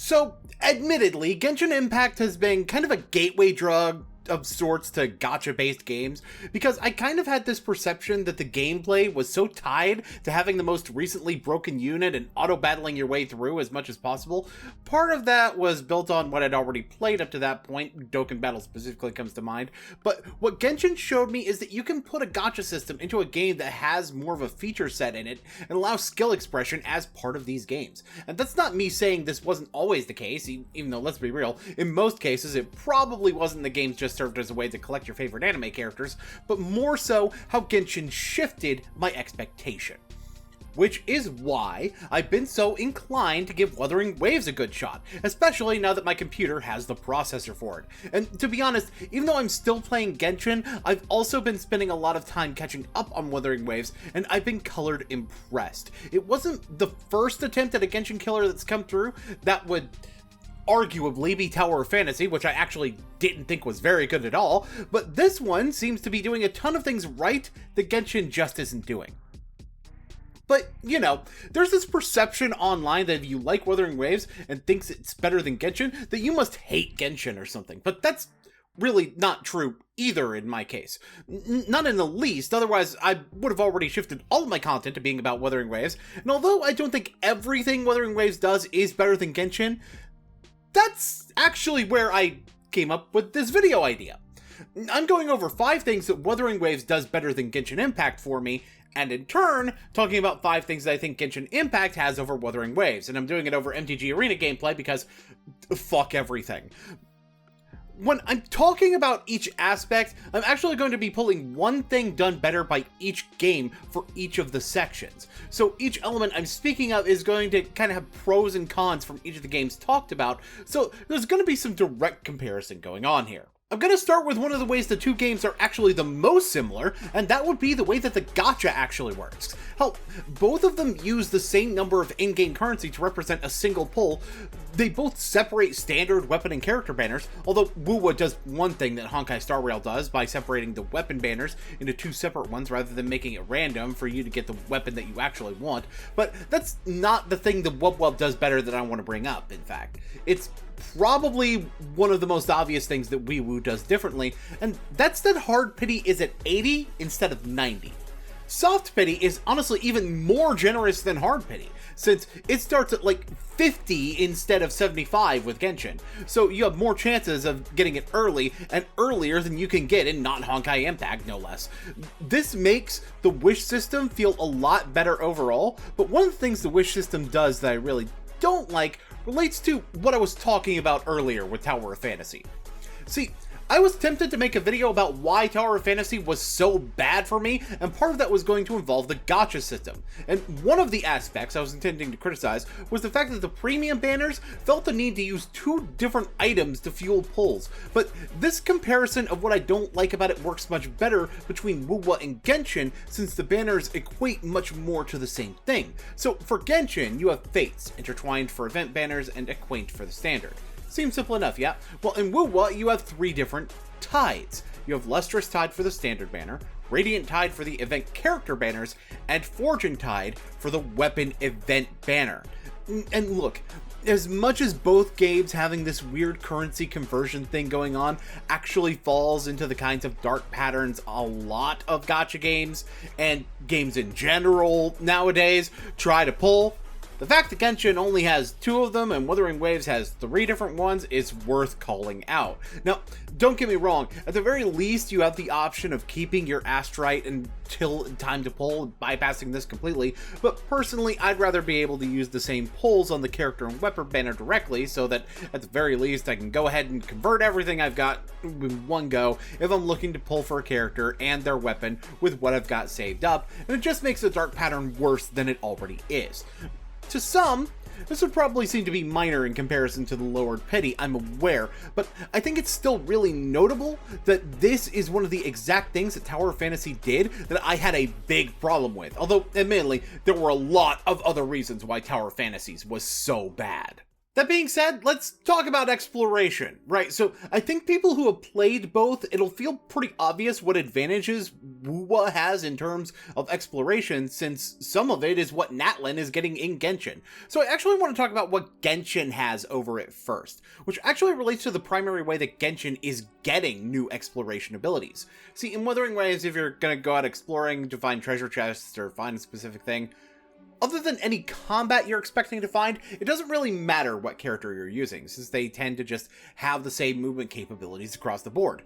So, admittedly, Genshin Impact has been kind of a gateway drug of sorts to gacha-based games, because I kind of had this perception that the gameplay was so tied to having the most recently broken unit and auto-battling your way through as much as possible. Part of that was built on what I'd already played up to that point, Dokkan Battle specifically comes to mind, but what Genshin showed me is that you can put a gacha system into a game that has more of a feature set in it and allow skill expression as part of these games. And that's not me saying this wasn't always the case, even though, let's be real, in most cases it probably wasn't. The games just served as a way to collect your favorite anime characters, but more so how Genshin shifted my expectation. Which is why I've been so inclined to give Wuthering Waves a good shot, especially now that my computer has the processor for it. And to be honest, even though I'm still playing Genshin, I've also been spending a lot of time catching up on Wuthering Waves, and I've been colored impressed. It wasn't the first attempt at a Genshin killer that's come through. That would arguably be Tower of Fantasy, which I actually didn't think was very good at all, but this one seems to be doing a ton of things right that Genshin just isn't doing. But, you know, there's this perception online that if you like Wuthering Waves and thinks it's better than Genshin, that you must hate Genshin or something, but that's really not true either in my case. Not in the least, otherwise I would have already shifted all of my content to being about Wuthering Waves, and although I don't think everything Wuthering Waves does is better than Genshin, that's actually where I came up with this video idea. I'm going over 5 things that Wuthering Waves does better than Genshin Impact for me, and in turn, talking about 5 things that I think Genshin Impact has over Wuthering Waves, and I'm doing it over MTG Arena gameplay because fuck everything. When I'm talking about each aspect, I'm actually going to be pulling one thing done better by each game for each of the sections. So each element I'm speaking of is going to kind of have pros and cons from each of the games talked about, so there's going to be some direct comparison going on here. I'm going to start with one of the ways the two games are actually the most similar, and that would be the way that the gacha actually works. Hell, both of them use the same number of in-game currency to represent a single pull. They both separate standard weapon and character banners, although Wuwa does one thing that Honkai Star Rail does by separating the weapon banners into 2 separate ones rather than making it random for you to get the weapon that you actually want. But that's not the thing that Wuwa does better that I want to bring up, in fact. It's probably one of the most obvious things that Wuwa does differently, and that's that hard pity is at 80 instead of 90. Soft pity is honestly even more generous than hard pity, since it starts at like 50 instead of 75 with Genshin, so you have more chances of getting it early, and earlier than you can get in not Honkai Impact, no less. This makes the wish system feel a lot better overall, but one of the things the wish system does that I really don't like relates to what I was talking about earlier with Tower of Fantasy. See, I was tempted to make a video about why Tower of Fantasy was so bad for me, and part of that was going to involve the gacha system. And one of the aspects I was intending to criticize was the fact that the premium banners felt the need to use 2 different items to fuel pulls. But this comparison of what I don't like about it works much better between Wuwa and Genshin, since the banners equate much more to the same thing. So for Genshin, you have Fates, intertwined for event banners and Acquaint for the standard. Seems simple enough, yeah? Well, in Wuwa, you have 3 different tides. You have Lustrous Tide for the standard banner, Radiant Tide for the event character banners, and Fortune Tide for the weapon event banner. And look, as much as both games having this weird currency conversion thing going on actually falls into the kinds of dark patterns a lot of gacha games, and games in general nowadays try to pull, the fact that Genshin only has 2 of them and Wuthering Waves has 3 different ones is worth calling out. Now, don't get me wrong, at the very least you have the option of keeping your Astrite until time to pull, bypassing this completely, but personally I'd rather be able to use the same pulls on the character and weapon banner directly, so that at the very least I can go ahead and convert everything I've got in one go if I'm looking to pull for a character and their weapon with what I've got saved up, and it just makes the dark pattern worse than it already is. To some, this would probably seem to be minor in comparison to the lowered pity, I'm aware, but I think it's still really notable that this is one of the exact things that Tower of Fantasy did that I had a big problem with, although admittedly there were a lot of other reasons why Tower of Fantasies was so bad. That being said, let's talk about exploration, right? So I think people who have played both, it'll feel pretty obvious what advantages Wuwa has in terms of exploration, since some of it is what Natlin is getting in Genshin. So I actually want to talk about what Genshin has over it first, which actually relates to the primary way that Genshin is getting new exploration abilities. See, in Wuthering Waves, if you're going to go out exploring to find treasure chests or find a specific thing, other than any combat you're expecting to find, it doesn't really matter what character you're using, since they tend to just have the same movement capabilities across the board.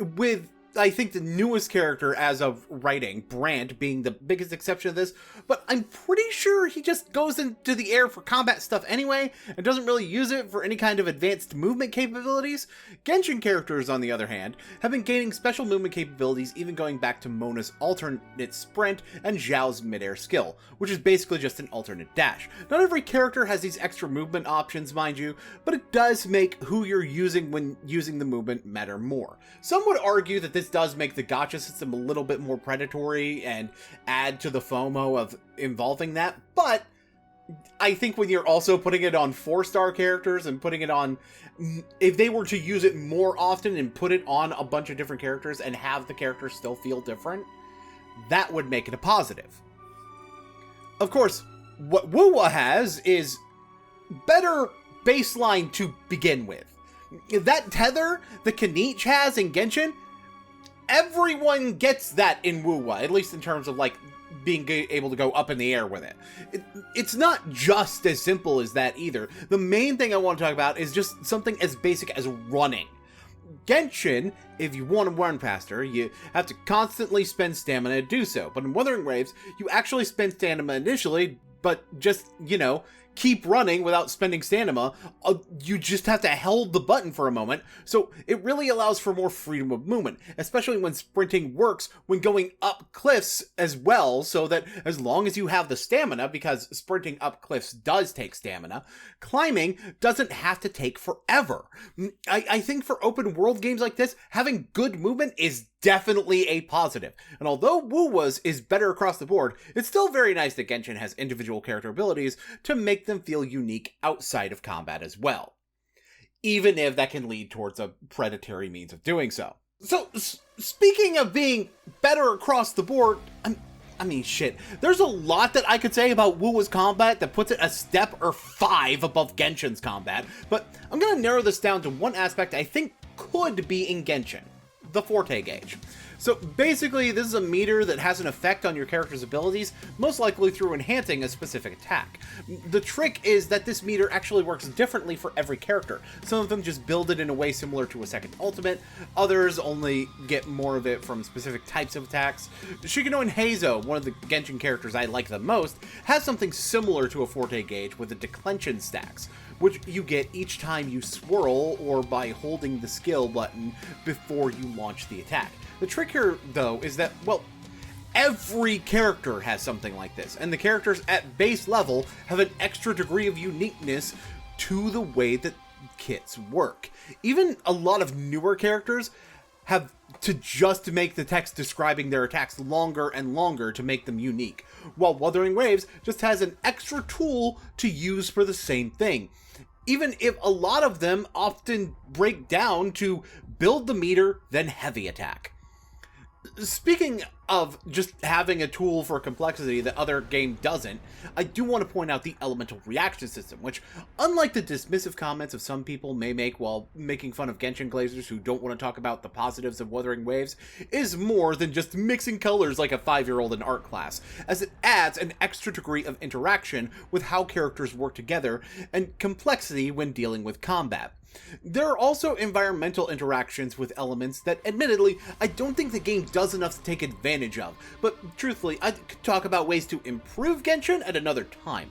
With, I think, the newest character as of writing, Brant, being the biggest exception of this, but I'm pretty sure he just goes into the air for combat stuff anyway, and doesn't really use it for any kind of advanced movement capabilities. Genshin characters, on the other hand, have been gaining special movement capabilities, even going back to Mona's alternate sprint and Zhao's midair skill, which is basically just an alternate dash. Not every character has these extra movement options, mind you, but it does make who you're using when using the movement matter more. Some would argue that this does make the gacha system a little bit more predatory and add to the FOMO of involving that, but I think when you're also putting it on 4-star characters and putting it on, if they were to use it more often and put it on a bunch of different characters and have the characters still feel different, that would make it a positive. Of course, what Wuwa has is better baseline to begin with. That tether that Kanich has in Genshin, everyone gets that in Wuwa, at least in terms of, like, being able to go up in the air with it. It's not just as simple as that either. The main thing I want to talk about is just something as basic as running. Genshin, if you want to run faster, you have to constantly spend stamina to do so. But in Wuthering Waves, you actually spend stamina initially, but just, you know, keep running without spending stamina. You just have to hold the button for a moment, so it really allows for more freedom of movement, especially when sprinting works when going up cliffs as well, so that as long as you have the stamina, because sprinting up cliffs does take stamina, climbing doesn't have to take forever. I think for open world games like this, having good movement is definitely a positive. And although Wuwa's is better across the board, it's still very nice that Genshin has individual character abilities to make them feel unique outside of combat as well. Even if that can lead towards a predatory means of doing so. So, speaking of being better across the board, I mean, shit, there's a lot that I could say about Wuwa's combat that puts it a step or 5 above Genshin's combat, but I'm gonna narrow this down to one aspect I think could be in Genshin: the Forte gauge. So basically, this is a meter that has an effect on your character's abilities, most likely through enhancing a specific attack. The trick is that this meter actually works differently for every character. Some of them just build it in a way similar to a second ultimate, others only get more of it from specific types of attacks. Shikano and Heizo, one of the Genshin characters I like the most, has something similar to a Forte gauge with the declension stacks, which you get each time you swirl or by holding the skill button before you launch the attack. The trick here, though, is that, well, every character has something like this, and the characters at base level have an extra degree of uniqueness to the way that kits work. Even a lot of newer characters have to just make the text describing their attacks longer and longer to make them unique, while Wuthering Waves just has an extra tool to use for the same thing, even if a lot of them often break down to build the meter, then heavy attack. Speaking of just having a tool for complexity that other game doesn't, I do want to point out the elemental reaction system, which, unlike the dismissive comments of some people may make while making fun of Genshin glazers who don't want to talk about the positives of Wuthering Waves, is more than just mixing colors like a 5-year-old in art class, as it adds an extra degree of interaction with how characters work together and complexity when dealing with combat. There are also environmental interactions with elements that, admittedly, I don't think the game does enough to take advantage of, but truthfully, I could talk about ways to improve Genshin at another time.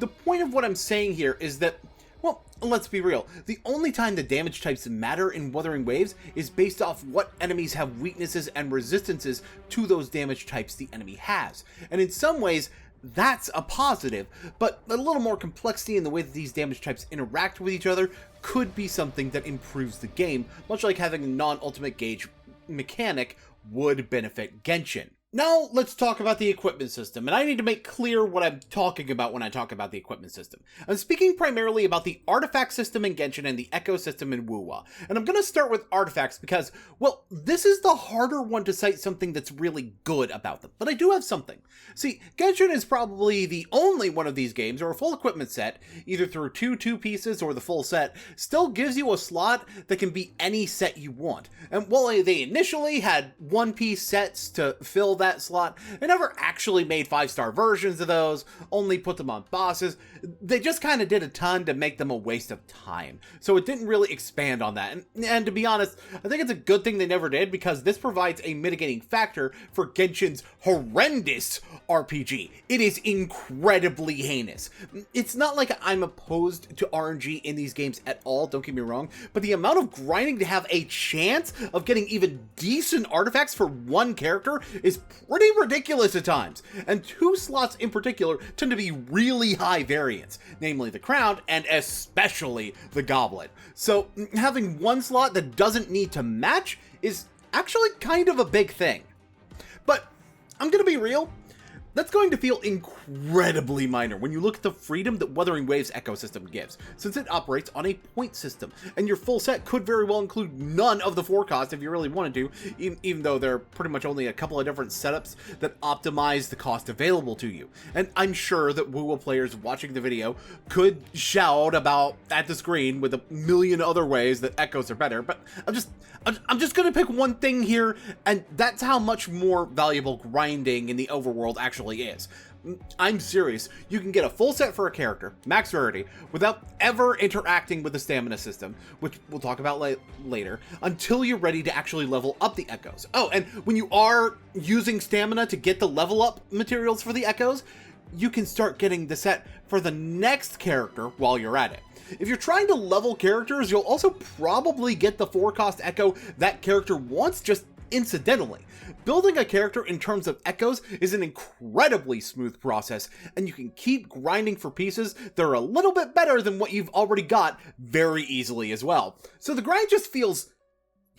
The point of what I'm saying here is that, well, let's be real, the only time the damage types matter in Wuthering Waves is based off what enemies have weaknesses and resistances to those damage types the enemy has, and in some ways, that's a positive, but a little more complexity in the way that these damage types interact with each other could be something that improves the game, much like having a non-ultimate gauge mechanic would benefit Genshin. Now, let's talk about the equipment system, and I need to make clear what I'm talking about when I talk about the equipment system. I'm speaking primarily about the artifact system in Genshin and the echo system in Wuwa, and I'm going to start with artifacts because, well, this is the harder one to cite something that's really good about them, but I do have something. See, Genshin is probably the only one of these games where a full equipment set, either through two pieces or the full set, still gives you a slot that can be any set you want. And while they initially had one-piece sets to fill that slot, they never actually made 5-star versions of those, only put them on bosses. They just kind of did a ton to make them a waste of time. So it didn't really expand on that. And to be honest, I think it's a good thing they never did, because this provides a mitigating factor for Genshin's horrendous RPG. It is incredibly heinous. It's not like I'm opposed to RNG in these games at all, don't get me wrong, but the amount of grinding to have a chance of getting even decent artifacts for one character is pretty ridiculous at times, and 2 slots in particular tend to be really high variance, namely the crown and especially the goblet. So having one slot that doesn't need to match is actually kind of a big thing. But I'm gonna be real, that's going to feel incredibly minor when you look at the freedom that Wuthering Waves ecosystem gives, since it operates on a point system, and your full set could very well include none of the forecast if you really wanted to, even though there are pretty much only a couple of different setups that optimize the cost available to you. And I'm sure that Wuwa players watching the video could shout about at the screen with a million other ways that echoes are better, but I'm just gonna pick one thing here, and that's how much more valuable grinding in the overworld actually is. I'm serious. You can get a full set for a character, max rarity, without ever interacting with the stamina system, which we'll talk about later, until you're ready to actually level up the echoes. Oh, and when you are using stamina to get the level up materials for the echoes, you can start getting the set for the next character while you're at it. If you're trying to level characters, you'll also probably get the forecast echo that character wants just incidentally. Building a character in terms of echoes is an incredibly smooth process, and you can keep grinding for pieces that are a little bit better than what you've already got very easily as well. So the grind just feels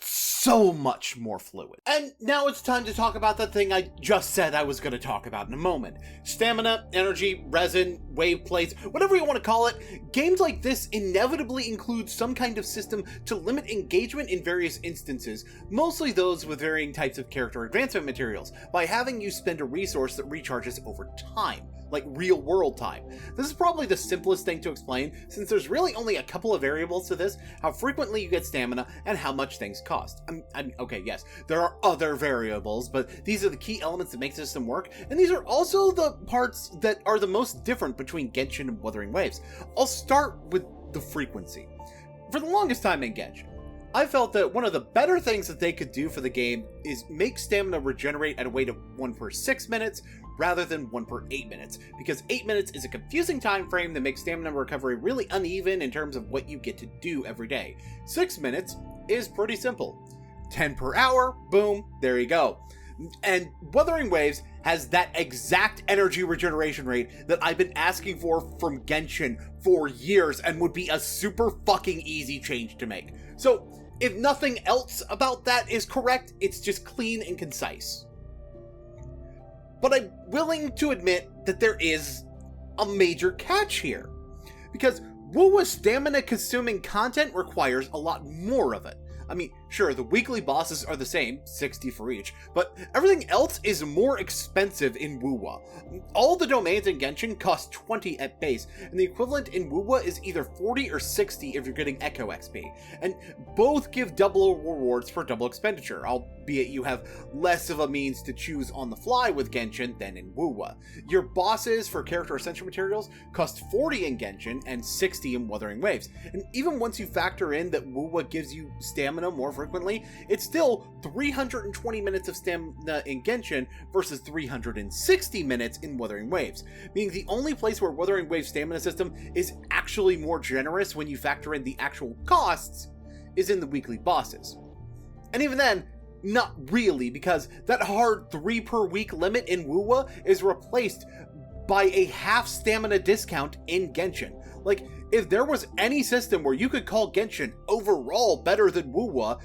so much more fluid. And now it's time to talk about the thing I just said I was going to talk about in a moment. Stamina, energy, resin, Waveplates, whatever you want to call it, games like this inevitably include some kind of system to limit engagement in various instances, mostly those with varying types of character advancement materials, by having you spend a resource that recharges over time, like real world time. This is probably the simplest thing to explain, since there's really only a couple of variables to this: how frequently you get stamina and how much things cost. Okay, yes, there are other variables, but these are the key elements that make the system work, and these are also the parts that are the most different between Genshin and Wuthering Waves. I'll start with the frequency. For the longest time in Genshin, I felt that one of the better things that they could do for the game is make stamina regenerate at a rate of 1 per 6 minutes rather than 1 per 8 minutes, because 8 minutes is a confusing time frame that makes stamina recovery really uneven in terms of what you get to do every day. 6 minutes is pretty simple. 10 per hour, boom, there you go. And Wuthering Waves has that exact energy regeneration rate that I've been asking for from Genshin for years, and would be a super fucking easy change to make. So if nothing else about that is correct, it's just clean and concise. But I'm willing to admit that there is a major catch here, because Wuwa's stamina consuming content requires a lot more of it. I mean, sure, the weekly bosses are the same, 60 for each, but everything else is more expensive in Wuwa. All the domains in Genshin cost 20 at base, and the equivalent in Wuwa is either 40 or 60 if you're getting Echo XP, and both give double rewards for double expenditure, albeit you have less of a means to choose on the fly with Genshin than in Wuwa. Your bosses for character essential materials cost 40 in Genshin and 60 in Wuthering Waves, and even once you factor in that Wuwa gives you stamina more frequently, it's still 320 minutes of stamina in Genshin versus 360 minutes in Wuthering Waves, meaning the only place where Wuthering Waves stamina system is actually more generous when you factor in the actual costs is in the weekly bosses. And even then, not really, because that hard 3 per week limit in Wuwa is replaced by a half stamina discount in Genshin. Like, if there was any system where you could call Genshin overall better than Wuwa,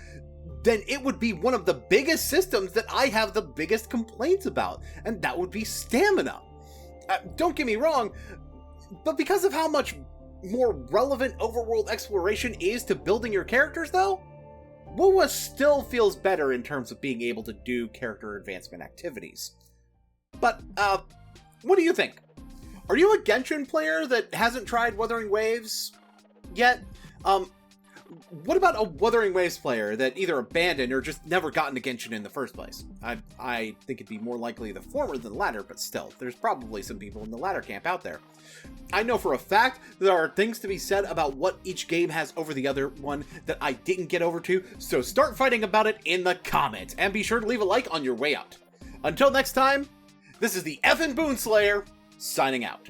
then it would be one of the biggest systems that I have the biggest complaints about, and that would be stamina. Don't get me wrong, but because of how much more relevant overworld exploration is to building your characters, though, Wuwa still feels better in terms of being able to do character advancement activities. But, what do you think? Are you a Genshin player that hasn't tried Wuthering Waves yet? What about a Wuthering Waves player that either abandoned or just never got into Genshin in the first place? I think it'd be more likely the former than the latter, but still, there's probably some people in the latter camp out there. I know for a fact there are things to be said about what each game has over the other one that I didn't get over to, so start fighting about it in the comments, and be sure to leave a like on your way out. Until next time, this is the effing Boonslayer, signing out.